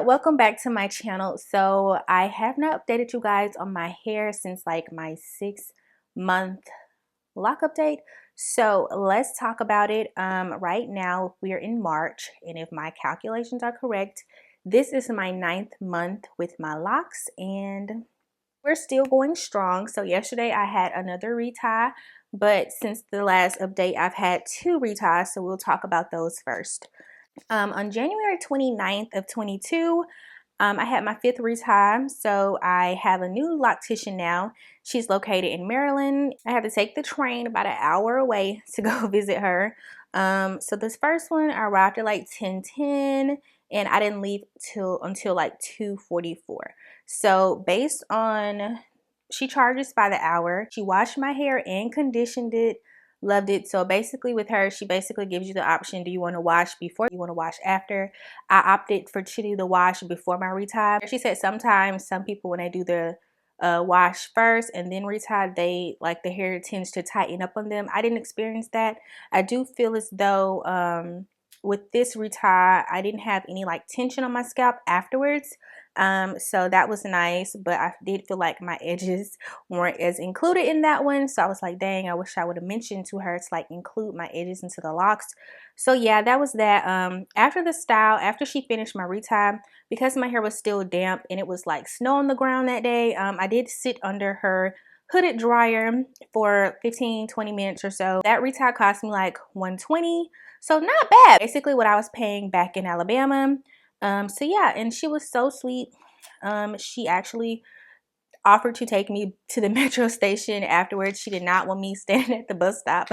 welcome back to my channel. So I have not updated you guys on my hair since like my 6-month lock update. So let's talk about it. Right now we are in March, and if my calculations are correct, this is my 9th month with my locks, and we're still going strong. So yesterday I had another retie, but since the last update I've had 2 reties, so we'll talk about those first. On January 29th of 22, I had my 5th retie, so I have a new Loctician now. She's located in Maryland. I had to take the train about an hour away to go visit her. So this first one, I arrived at like 10:10, and I didn't leave until like 2:44. So based on, she charges by the hour. She washed my hair and conditioned it. Loved it. So basically with her, she basically gives you the option, do you want to wash before, you want to wash after? I opted for to do the wash before my retie. She said sometimes some people, when they do the wash first and then retie, they like the hair tends to tighten up on them. I didn't experience that. I do feel as though with this retie, I didn't have any like tension on my scalp afterwards. So that was nice, but I did feel like my edges weren't as included in that one. So I was like, dang, I wish I would have mentioned to her to like include my edges into the locks. So yeah, that was that. After the style, after she finished my retie, because my hair was still damp and it was like snow on the ground that day, I did sit under her hooded dryer for 15-20 minutes or so. That retie cost me like $120, so not bad. Basically what I was paying back in Alabama. So yeah, and she was so sweet. She actually offered to take me to the metro station afterwards. She did not want me standing at the bus stop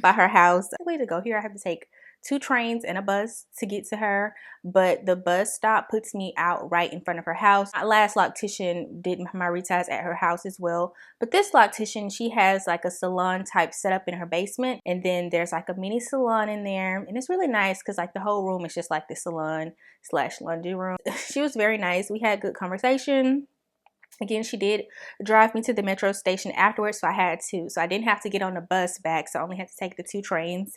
by her house. The way to go here, I have to take 2 trains and a bus to get to her, but the bus stop puts me out right in front of her house. My last Loctician did my reties at her house as well, but this Loctician, she has like a salon type setup in her basement, and then there's like a mini salon in there, and it's really nice because like the whole room is just like the salon slash laundry room. She was very nice. We had good conversation. Again, she did drive me to the metro station afterwards, so I didn't have to get on the bus back, so I only had to take the 2 trains.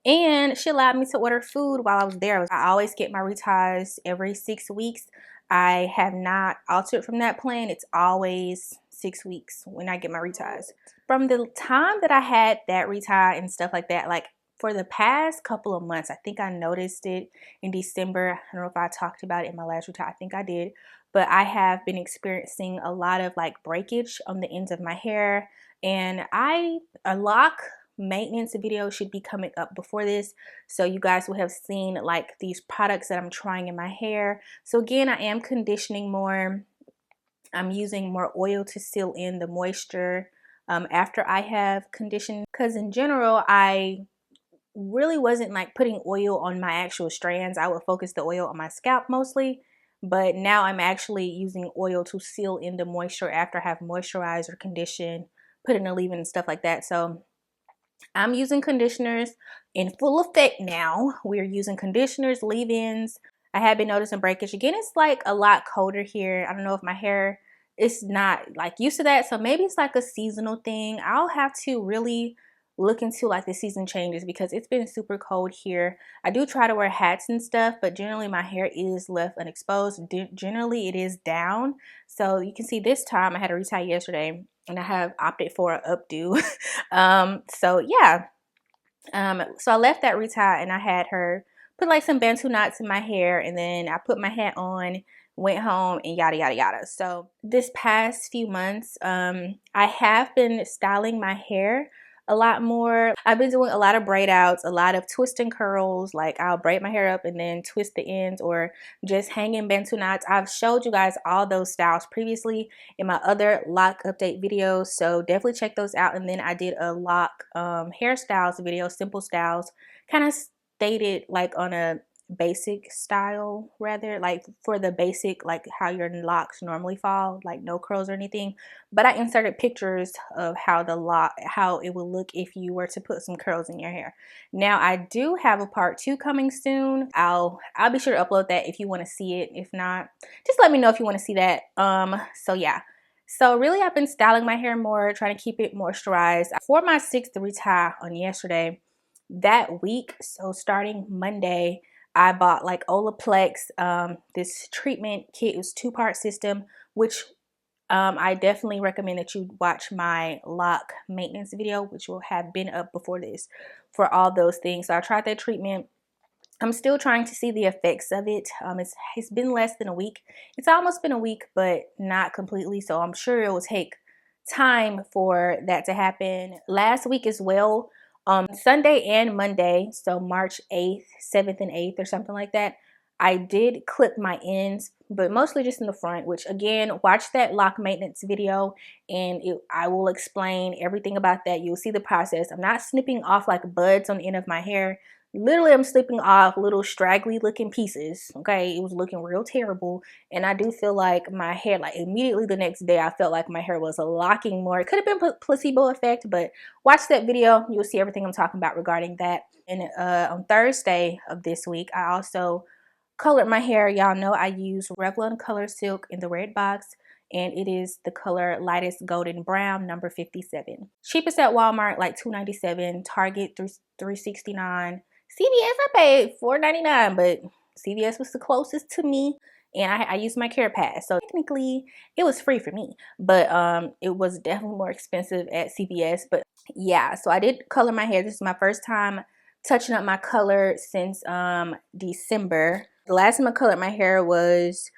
And she allowed me to order food while I was there. I always get my reties every 6 weeks. I have not altered from that plan. It's always 6 weeks when I get my reties. From the time that I had that retie and stuff like that, like for the past couple of months, I think I noticed it in December. I don't know if I talked about it in my last retie. I think I did. But I have been experiencing a lot of like breakage on the ends of my hair, and a lock maintenance video should be coming up before this, so you guys will have seen like these products that I'm trying in my hair. So again, I am conditioning more. I'm using more oil to seal in the moisture after I have conditioned, because in general I really wasn't like putting oil on my actual strands. I would focus the oil on my scalp mostly, but now I'm actually using oil to seal in the moisture after I have moisturized or conditioned, put in a leave-in and stuff like that. So I'm using conditioners in full effect now. We're using conditioners, leave-ins. I have been noticing breakage. Again, it's like a lot colder here. I don't know if my hair is not like used to that, so maybe it's like a seasonal thing. I'll have to really look into like the season changes because it's been super cold here. I do try to wear hats and stuff, but generally my hair is left unexposed. Generally it is down. So you can see this time I had a retie yesterday, and I have opted for an updo. So yeah, so I left that retie and I had her put like some bantu knots in my hair, and then I put my hat on, went home, and yada yada yada. So this past few months, I have been styling my hair a lot more. I've been doing a lot of braid outs, a lot of twist and curls. Like I'll braid my hair up and then twist the ends, or just hang in bantu knots. I've showed you guys all those styles previously in my other lock update videos, so definitely check those out. And then I did a lock hairstyles video, simple styles, kind of stated like on a basic style, rather like for the basic, like how your locks normally fall, like no curls or anything. But I inserted pictures of how it would look if you were to put some curls in your hair. Now I do have a part 2 coming soon. I'll be sure to upload that if you want to see it. If not, just let me know if you want to see that. So yeah, so really I've been styling my hair more, trying to keep it moisturized. For my 6th retie on yesterday, that week, so starting Monday, I bought like Olaplex, this treatment kit. It was 2-part system, which I definitely recommend that you watch my lock maintenance video, which will have been up before this, for all those things. So I tried that treatment. I'm still trying to see the effects of it. It's been less than a week. It's almost been a week, but not completely. So I'm sure it will take time for that to happen. Last week as well, Sunday and Monday, so March 8th, 7th, and 8th or something like that, I did clip my ends, but mostly just in the front, which again, watch that lock maintenance video and I will explain everything about that. You'll see the process. I'm not snipping off like buds on the end of my hair. Literally, I'm snipping off little straggly looking pieces. Okay, it was looking real terrible. And I do feel like my hair, like immediately the next day, I felt like my hair was locking more. It could have been placebo effect, but watch that video. You'll see everything I'm talking about regarding that. And on Thursday of this week, I also colored my hair. Y'all know I use Revlon Color Silk in the red box, and it is the color lightest golden brown, number 57. Cheapest at Walmart, like $2.97. Target, $3.69. CVS, I paid $4.99, but CVS was the closest to me, and I used my Care Pass, so technically it was free for me, but it was definitely more expensive at CVS. But yeah, so I did color my hair. This is my first time touching up my color since December. The last time I colored my hair was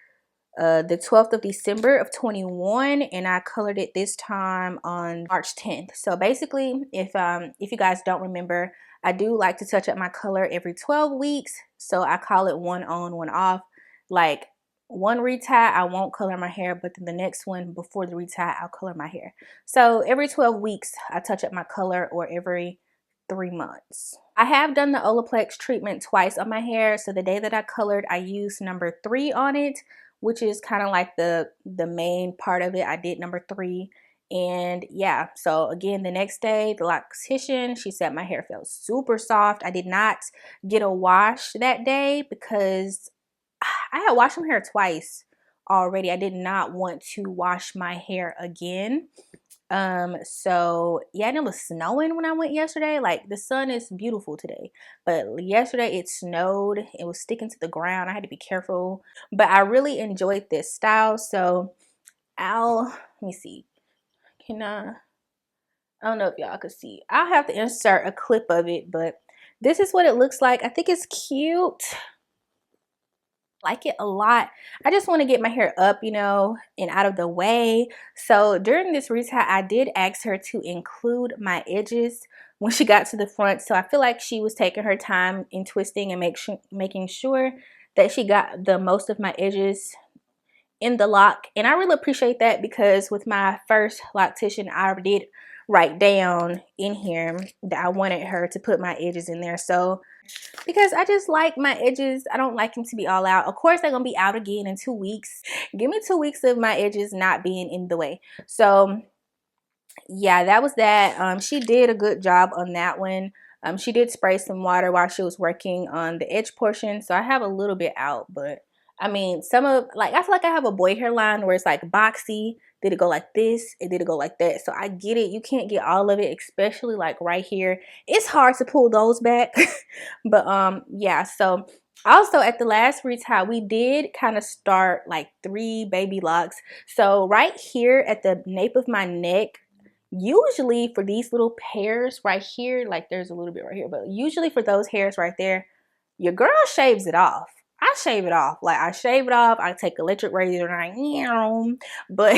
the 12th of December of 21, and I colored it this time on March 10th. So basically, if you guys don't remember, I do like to touch up my color every 12 weeks. So I call it one on, one off. Like one retie, I won't color my hair, but then the next one before the retie, I'll color my hair. So every 12 weeks, I touch up my color, or every 3 months. I have done the Olaplex treatment twice on my hair. So the day that I colored, I used number 3 on it, which is kind of like the main part of it. I did number 3. And yeah, so again, the next day, the Loctician, she said my hair felt super soft. I did not get a wash that day because I had washed my hair twice already. I did not want to wash my hair again. So yeah, and it was snowing when I went yesterday. Like the sun is beautiful today, but yesterday it snowed. It was sticking to the ground. I had to be careful, but I really enjoyed this style. So let me see. I don't know if y'all could see. I'll have to insert a clip of it, but this is what it looks like. I think it's cute. Like it a lot. I just want to get my hair up, you know, and out of the way. So during this retie, I did ask her to include my edges when she got to the front. So I feel like she was taking her time in twisting and making sure that she got the most of my edges in the lock. And I really appreciate that, because with my first Loctician, I did write down in here that I wanted her to put my edges in there. So because I just like my edges, I don't like them to be all out. Of course, they're gonna be out again in 2 weeks. Give me 2 weeks of my edges not being in the way. So yeah, that was that. She did a good job on that one. She did spray some water while she was working on the edge portion, so I have a little bit out. But I mean, I feel like I have a boy hairline where it's like boxy. Did it go like this? It did it go like that? So I get it. You can't get all of it, especially like right here. It's hard to pull those back. But yeah. So also at the last retie, we did kind of start like 3 baby locks. So right here at the nape of my neck, usually for these little hairs right here, like there's a little bit right here, but usually for those hairs right there, your girl shaves it off. I shave it off. Like I shave it off. I take electric razor and but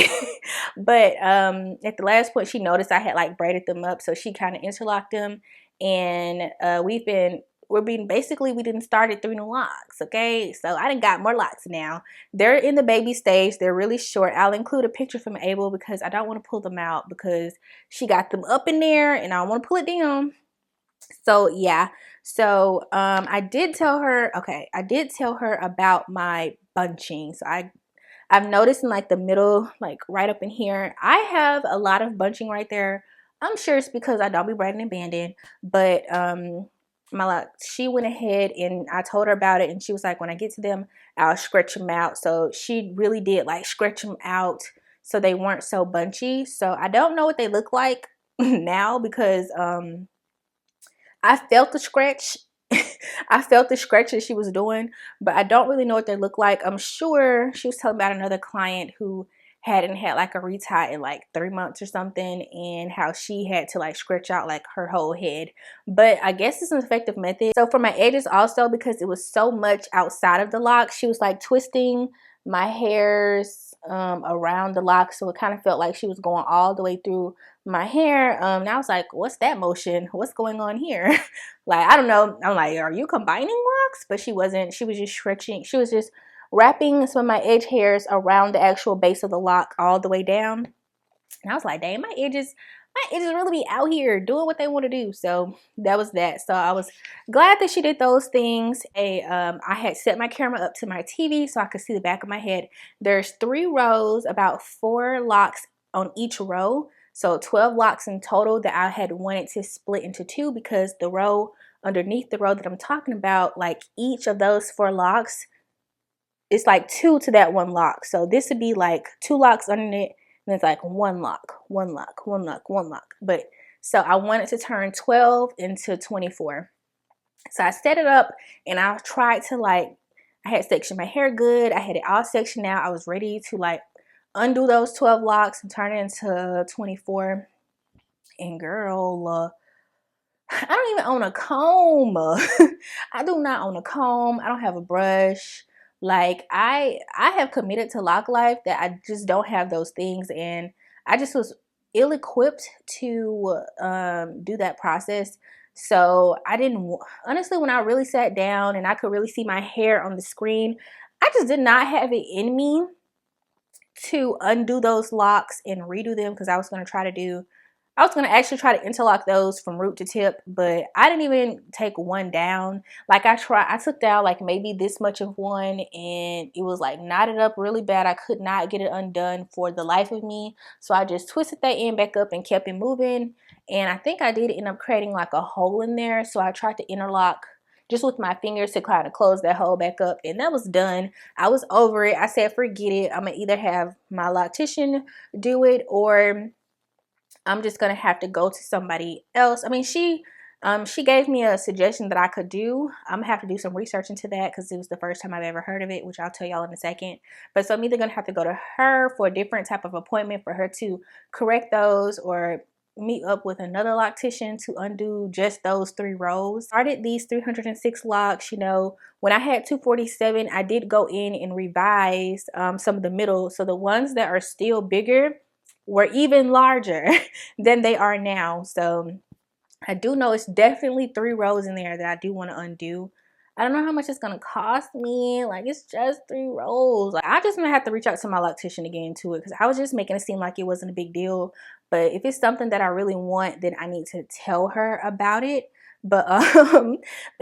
at the last point, she noticed I had like braided them up, so she kind of interlocked them, and we didn't start at 3 new locks. Okay, so I done got more locks now. They're in the baby stage. They're really short. I'll include a picture from Abel because I don't want to pull them out because she got them up in there and I don't want to pull it down. So yeah. So I did tell her about my bunching. So I've noticed in like the middle, like right up in here, I have a lot of bunching right there. I'm sure it's because I don't be braiding and banding, but she went ahead and I told her about it, and she was like, when I get to them, I'll stretch them out. So she really did like stretch them out so they weren't so bunchy. So I don't know what they look like now because I felt the stretch I felt the stretch that she was doing, but I don't really know what they look like. I'm sure she was telling about another client who hadn't had like a retie in like 3 months or something, and how she had to like stretch out like her whole head. But I guess it's an effective method. So for my edges also, because it was so much outside of the lock, she was like twisting my hairs around the lock, so it kind of felt like she was going all the way through my hair. And I was like, what's that motion? What's going on here? Like, I don't know. I'm like, are you combining locks? But she wasn't. She was just stretching. She was just wrapping some of my edge hairs around the actual base of the lock all the way down. And I was like, dang, my edges really be out here doing what they want to do. So that was that. So I was glad that she did those things. I had set my camera up to my TV so I could see the back of my head. There's 3 rows, about 4 locks on each row. So 12 locks in total that I had wanted to split into 2, because the row underneath the row that I'm talking about, like each of those 4 locks, it's like 2 to that 1 lock. So this would be like 2 locks underneath, and it's like 1 lock, 1 lock, 1 lock, 1 lock. But so I wanted to turn 12 into 24. So I set it up and I tried to I had sectioned my hair good. I had it all sectioned out. I was ready to like undo those 12 locks and turn it into 24. And girl, I don't even own a comb. I do not own a comb. I don't have a brush. Like I have committed to lock life that I just don't have those things, and I just was ill-equipped to do that process. So I didn't, honestly, when I really sat down and I could really see my hair on the screen, I just did not have it in me to undo those locks and redo them, because I was going to actually try to interlock those from root to tip, but I didn't even take one down. Like I took down like maybe this much of one, and it was like knotted up really bad. I could not get it undone for the life of me. So I just twisted that end back up and kept it moving. And I think I did end up creating like a hole in there. So I tried to interlock just with my fingers to kind of close that hole back up, and that was done. I was over it. I said, forget it. I'm gonna either have my loctician do it, or I'm just gonna have to go to somebody else. I mean, she gave me a suggestion that I could do. I'm gonna have to do some research into that, because it was the first time I've ever heard of it, which I'll tell y'all in a second. But so I'm either gonna have to go to her for a different type of appointment for her to correct those, or meet up with another loctician to undo just those 3 rows. Started these 306 locks. You know, when I had 247, I did go in and revise some of the middle. So the ones that are still bigger were even larger than they are now. So I do know it's definitely 3 rows in there that I do want to undo. I don't know how much it's gonna cost me. Like, it's just 3 rows. Like, I just might have to reach out to my loctician again to it, because I was just making it seem like it wasn't a big deal. But if it's something that I really want, then I need to tell her about it. But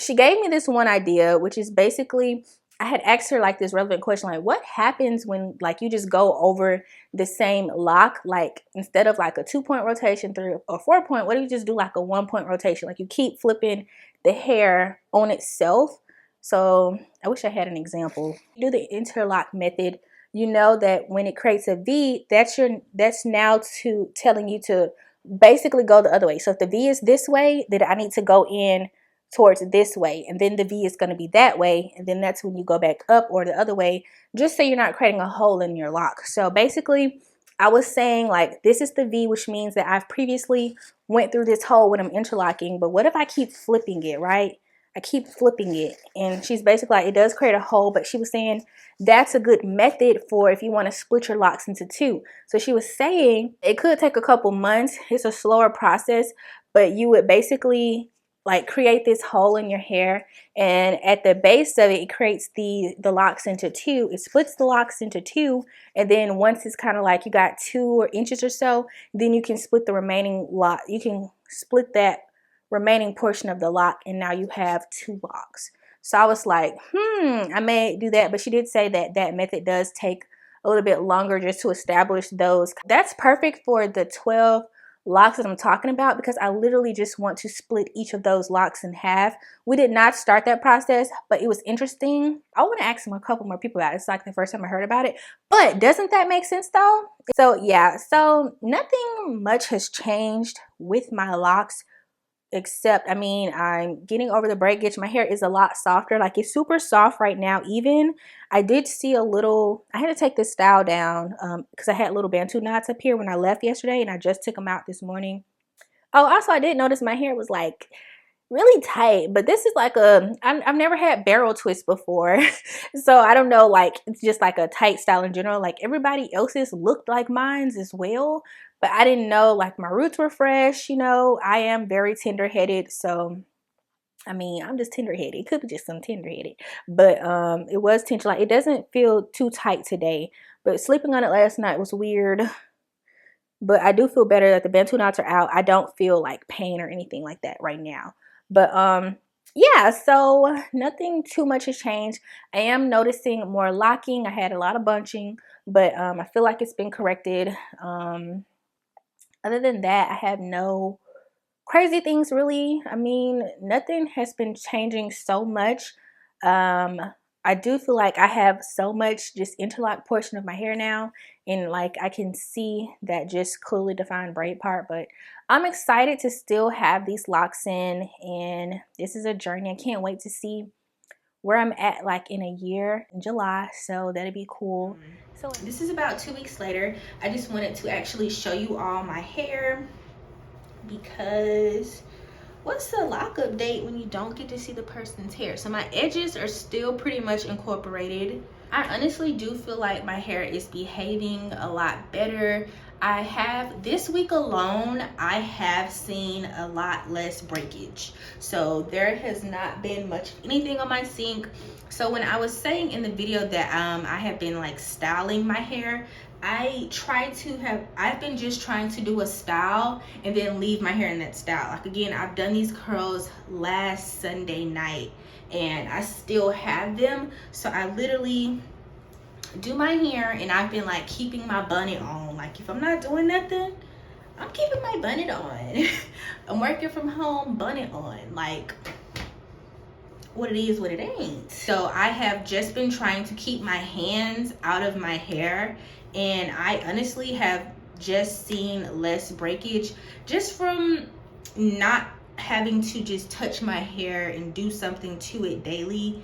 she gave me this one idea, which is basically, I had asked her like this relevant question, like, what happens when like you just go over the same lock? Like, instead of like a 2-point rotation, 3 or 4-point, what do you just do like a 1-point rotation? Like, you keep flipping the hair on itself. So I wish I had an example. You do the interlock method. You know that when it creates a V, that's now to telling you to basically go the other way. So if the V is this way, then I need to go in towards this way, and then the V is going to be that way, and then that's when you go back up or the other way, just so you're not creating a hole in your lock. So basically, I was saying like, this is the V, which means that I've previously went through this hole when I'm interlocking, but what if I keep flipping it, right? I keep flipping it, and she's basically like, it does create a hole, but she was saying that's a good method for if you want to split your locks into 2. So she was saying it could take a couple months. It's a slower process, but you would basically like create this hole in your hair, and at the base of it, it creates the locks into 2. It splits the locks into 2, and then once it's kind of like you got 2 inches or so, then you can split the remaining lock. You can split that remaining portion of the lock, and now you have 2 locks. So I was like, I may do that. But she did say that that method does take a little bit longer just to establish those. That's perfect for the 12 locks that I'm talking about, because I literally just want to split each of those locks in half. We did not start that process, but it was interesting. I want to ask a couple more people about it. It's like the first time I heard about it, but doesn't that make sense though? So yeah, so nothing much has changed with my locks except, I mean, I'm getting over the breakage. My hair is a lot softer. Like, it's super soft right now. Even I did see a little, I had to take this style down because I had little bantu knots up here when I left yesterday, and I just took them out this morning. Oh, also, I did notice my hair was like really tight, but this is like I've never had barrel twist before. So I don't know, like, it's just like a tight style in general. Like, everybody else's looked like mine's as well, but I didn't know, like, my roots were fresh. You know, I am very tender-headed, so I mean, I'm just tender-headed. It could be just some tender-headed, but it was tension. Like, it doesn't feel too tight today, but sleeping on it last night was weird. But I do feel better that the bantu knots are out. I don't feel like pain or anything like that right now. But yeah, so nothing too much has changed. I am noticing more locking. I had a lot of bunching, but I feel like it's been corrected. Other than that, I have no crazy things really. I mean, nothing has been changing so much. I do feel like I have so much just interlock portion of my hair now, and like I can see that just clearly defined braid part. But I'm excited to still have these locks in, and this is a journey. I can't wait to see where I'm at like in a year in July, so that'd be cool. So this is about 2 weeks later. I just wanted to actually show you all my hair, because what's the lock update when you don't get to see the person's hair? So my edges are still pretty much incorporated. I honestly do feel like my hair is behaving a lot better. I have, this week alone, I have seen a lot less breakage. So there has not been much anything on my sink. So when I was saying in the video that I have been like styling my hair, I've been just trying to do a style and then leave my hair in that style. Like, again, I've done these curls last Sunday night and I still have them. So I literally do my hair and I've been like keeping my bonnet on. Like, if I'm not doing nothing, I'm keeping my bonnet on. I'm working from home, bonnet on. Like, what it is, what it ain't. So I have just been trying to keep my hands out of my hair, and I honestly have just seen less breakage just from not having to just touch my hair and do something to it daily.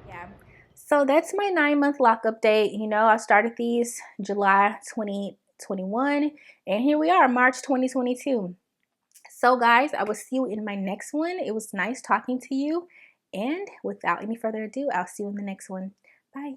Yeah. So that's my 9-month lock update. You know, I started these July 2021, and here we are, March 2022. So guys, I will see you in my next one. It was nice talking to you. And without any further ado, I'll see you in the next one. Bye.